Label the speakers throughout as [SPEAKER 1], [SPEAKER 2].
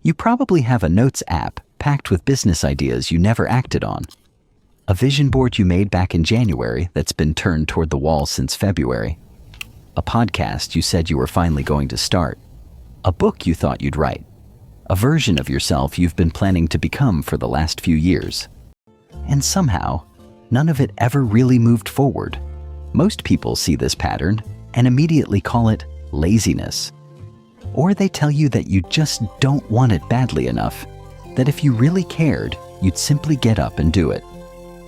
[SPEAKER 1] You probably have a notes app packed with business ideas you never acted on, a vision board you made back in January that's been turned toward the wall since February, a podcast you said you were finally going to start, a book you thought you'd write, a version of yourself you've been planning to become for the last few years. And somehow, none of it ever really moved forward. Most people see this pattern and immediately call it laziness. Or they tell you that you just don't want it badly enough, that if you really cared, you'd simply get up and do it.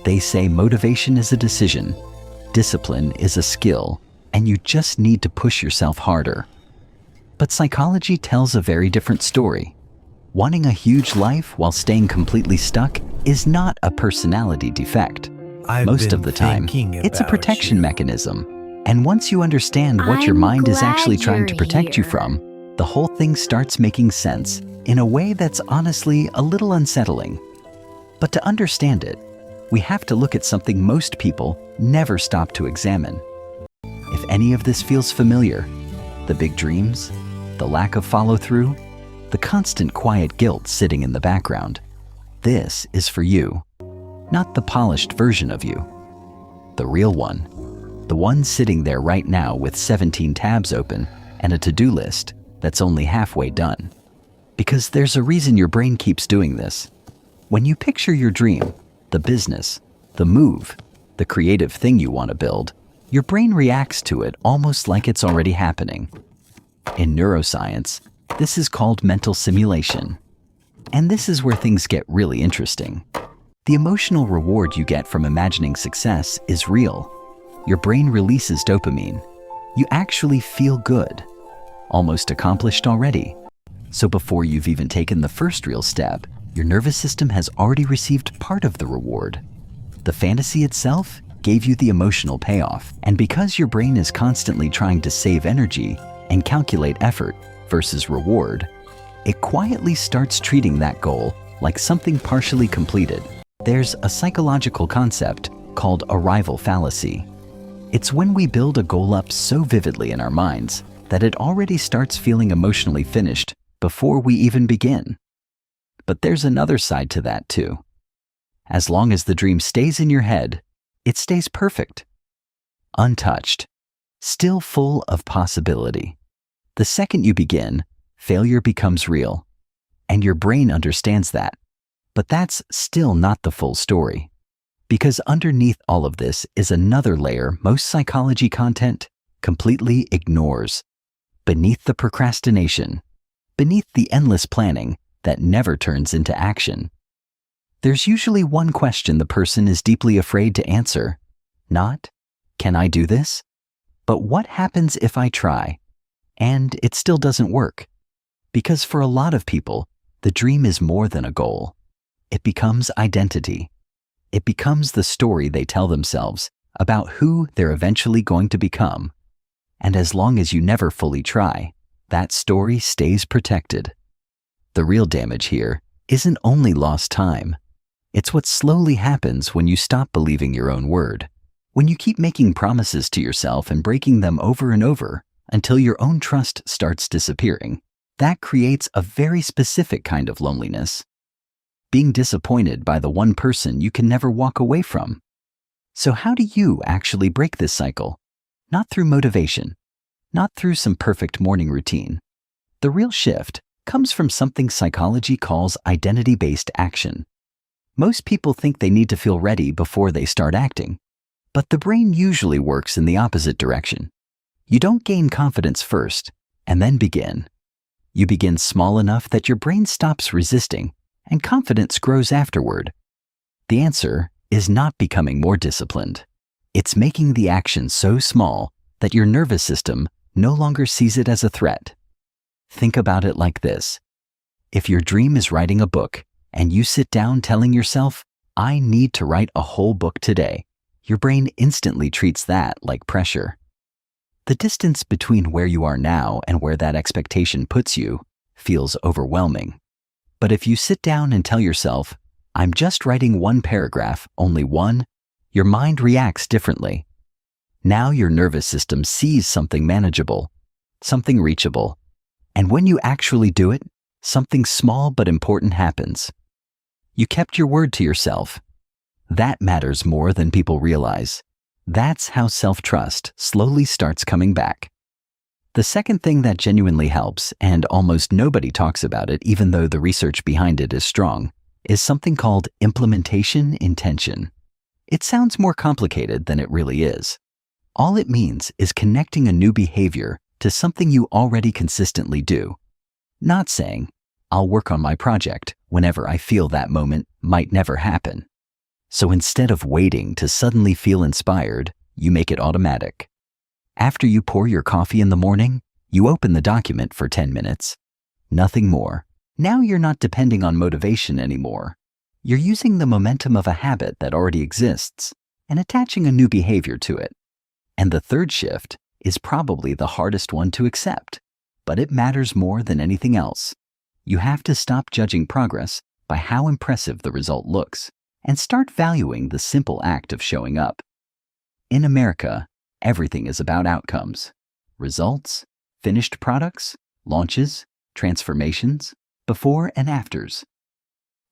[SPEAKER 1] They say motivation is a decision, discipline is a skill, and you just need to push yourself harder. But psychology tells a very different story. Wanting a huge life while staying completely stuck is not a personality defect. Most of the time, it's a protection mechanism. And once you understand what your mind is actually trying to protect you from, the whole thing starts making sense in a way that's honestly a little unsettling. But to understand it, we have to look at something most people never stop to examine. If any of this feels familiar, the big dreams, the lack of follow-through, the constant quiet guilt sitting in the background, this is for you. Not the polished version of you. The real one. The one sitting there right now with 17 tabs open and a to-do list that's only halfway done. Because there's a reason your brain keeps doing this. When you picture your dream, the business, the move, the creative thing you want to build, your brain reacts to it almost like it's already happening. In neuroscience, this is called mental simulation. And this is where things get really interesting. The emotional reward you get from imagining success is real. Your brain releases dopamine. You actually feel good. Almost accomplished already. So before you've even taken the first real step, your nervous system has already received part of the reward. The fantasy itself gave you the emotional payoff. And because your brain is constantly trying to save energy and calculate effort versus reward, it quietly starts treating that goal like something partially completed. There's a psychological concept called arrival fallacy. It's when we build a goal up so vividly in our minds that it already starts feeling emotionally finished before we even begin. But there's another side to that too. As long as the dream stays in your head, it stays perfect, untouched, still full of possibility. The second you begin, failure becomes real, and your brain understands that. But that's still not the full story. Because underneath all of this is another layer most psychology content completely ignores. Beneath the procrastination, beneath the endless planning that never turns into action, there's usually one question the person is deeply afraid to answer. Not, can I do this? But what happens if I try and it still doesn't work? Because for a lot of people, the dream is more than a goal. It becomes identity. It becomes the story they tell themselves about who they're eventually going to become. And as long as you never fully try, that story stays protected. The real damage here isn't only lost time. It's what slowly happens when you stop believing your own word. When you keep making promises to yourself and breaking them over and over until your own trust starts disappearing. That creates a very specific kind of loneliness. Being disappointed by the one person you can never walk away from. So how do you actually break this cycle? Not through motivation, not through some perfect morning routine. The real shift comes from something psychology calls identity-based action. Most people think they need to feel ready before they start acting, but the brain usually works in the opposite direction. You don't gain confidence first and then begin. You begin small enough that your brain stops resisting and confidence grows afterward. The answer is not becoming more disciplined. It's making the action so small that your nervous system no longer sees it as a threat. Think about it like this. If your dream is writing a book and you sit down telling yourself, I need to write a whole book today, your brain instantly treats that like pressure. The distance between where you are now and where that expectation puts you feels overwhelming. But if you sit down and tell yourself, I'm just writing one paragraph, only one, your mind reacts differently. Now your nervous system sees something manageable, something reachable. And when you actually do it, something small but important happens. You kept your word to yourself. That matters more than people realize. That's how self-trust slowly starts coming back. The second thing that genuinely helps, and almost nobody talks about it even though the research behind it is strong, is something called implementation intention. It sounds more complicated than it really is. All it means is connecting a new behavior to something you already consistently do. Not saying, I'll work on my project whenever I feel that moment might never happen. So instead of waiting to suddenly feel inspired, you make it automatic. After you pour your coffee in the morning, you open the document for 10 minutes. Nothing more. Now you're not depending on motivation anymore. You're using the momentum of a habit that already exists and attaching a new behavior to it. And the third shift is probably the hardest one to accept, but it matters more than anything else. You have to stop judging progress by how impressive the result looks and start valuing the simple act of showing up. In America, everything is about outcomes. Results, finished products, launches, transformations, before and afters.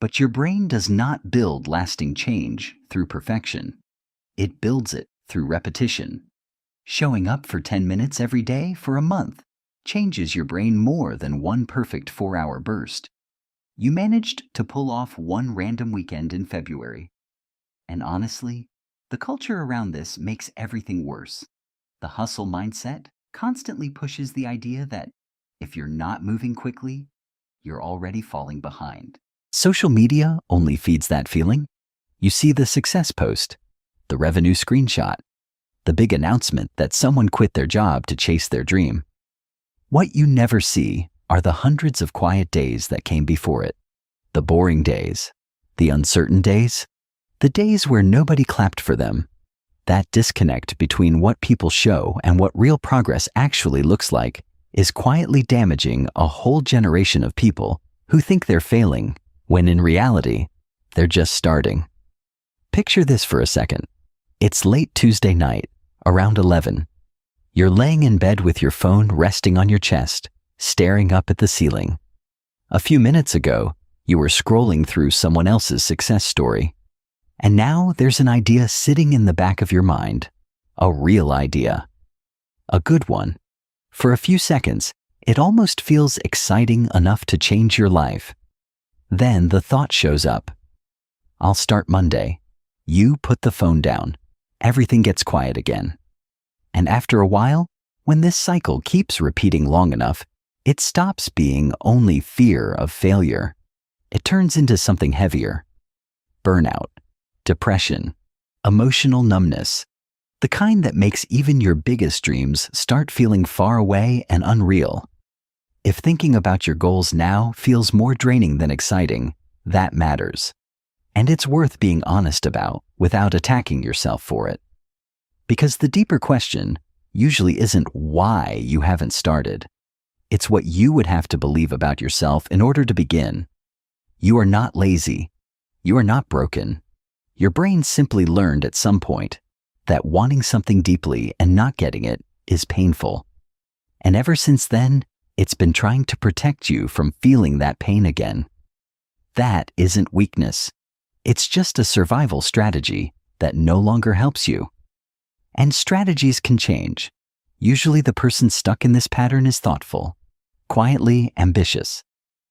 [SPEAKER 1] But your brain does not build lasting change through perfection. It builds it through repetition. Showing up for 10 minutes every day for a month changes your brain more than one perfect 4-hour burst. You managed to pull off one random weekend in February. And honestly, the culture around this makes everything worse. The hustle mindset constantly pushes the idea that if you're not moving quickly, you're already falling behind. Social media only feeds that feeling. You see the success post, the revenue screenshot, the big announcement that someone quit their job to chase their dream. What you never see are the hundreds of quiet days that came before it. The boring days, the uncertain days, the days where nobody clapped for them. That disconnect between what people show and what real progress actually looks like is quietly damaging a whole generation of people who think they're failing, when in reality, they're just starting. Picture this for a second. It's late Tuesday night, around 11. You're laying in bed with your phone resting on your chest, staring up at the ceiling. A few minutes ago, you were scrolling through someone else's success story. And now there's an idea sitting in the back of your mind, a real idea. A good one. For a few seconds, it almost feels exciting enough to change your life. Then the thought shows up. I'll start Monday. You put the phone down. Everything gets quiet again. And after a while, when this cycle keeps repeating long enough, it stops being only fear of failure. It turns into something heavier. Burnout, depression, emotional numbness, the kind that makes even your biggest dreams start feeling far away and unreal. If thinking about your goals now feels more draining than exciting, that matters. And it's worth being honest about without attacking yourself for it. Because the deeper question usually isn't why you haven't started. It's what you would have to believe about yourself in order to begin. You are not lazy. You are not broken. Your brain simply learned at some point that wanting something deeply and not getting it is painful. And ever since then, it's been trying to protect you from feeling that pain again. That isn't weakness. It's just a survival strategy that no longer helps you. And strategies can change. Usually the person stuck in this pattern is thoughtful, quietly ambitious,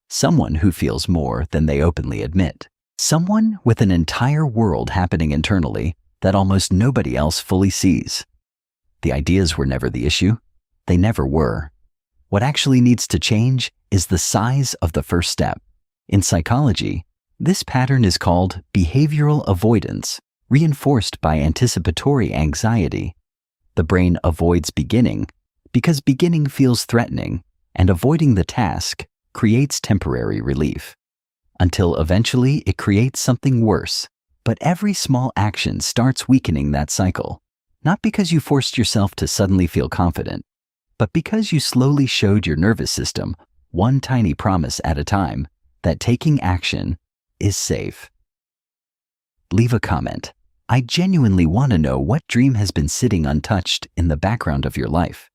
[SPEAKER 1] someone who feels more than they openly admit, someone with an entire world happening internally that almost nobody else fully sees. The ideas were never the issue. They never were. What actually needs to change is the size of the first step. In psychology, this pattern is called behavioral avoidance, reinforced by anticipatory anxiety. The brain avoids beginning because beginning feels threatening, and avoiding the task creates temporary relief. Until eventually it creates something worse. But every small action starts weakening that cycle, not because you forced yourself to suddenly feel confident, but because you slowly showed your nervous system, one tiny promise at a time, that taking action is safe. Leave a comment. I genuinely want to know what dream has been sitting untouched in the background of your life,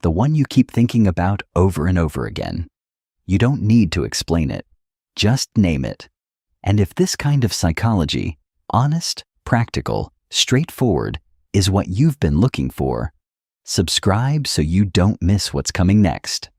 [SPEAKER 1] the one you keep thinking about over and over again. You don't need to explain it. Just name it. And if this kind of psychology, honest, practical, straightforward, is what you've been looking for, subscribe so you don't miss what's coming next.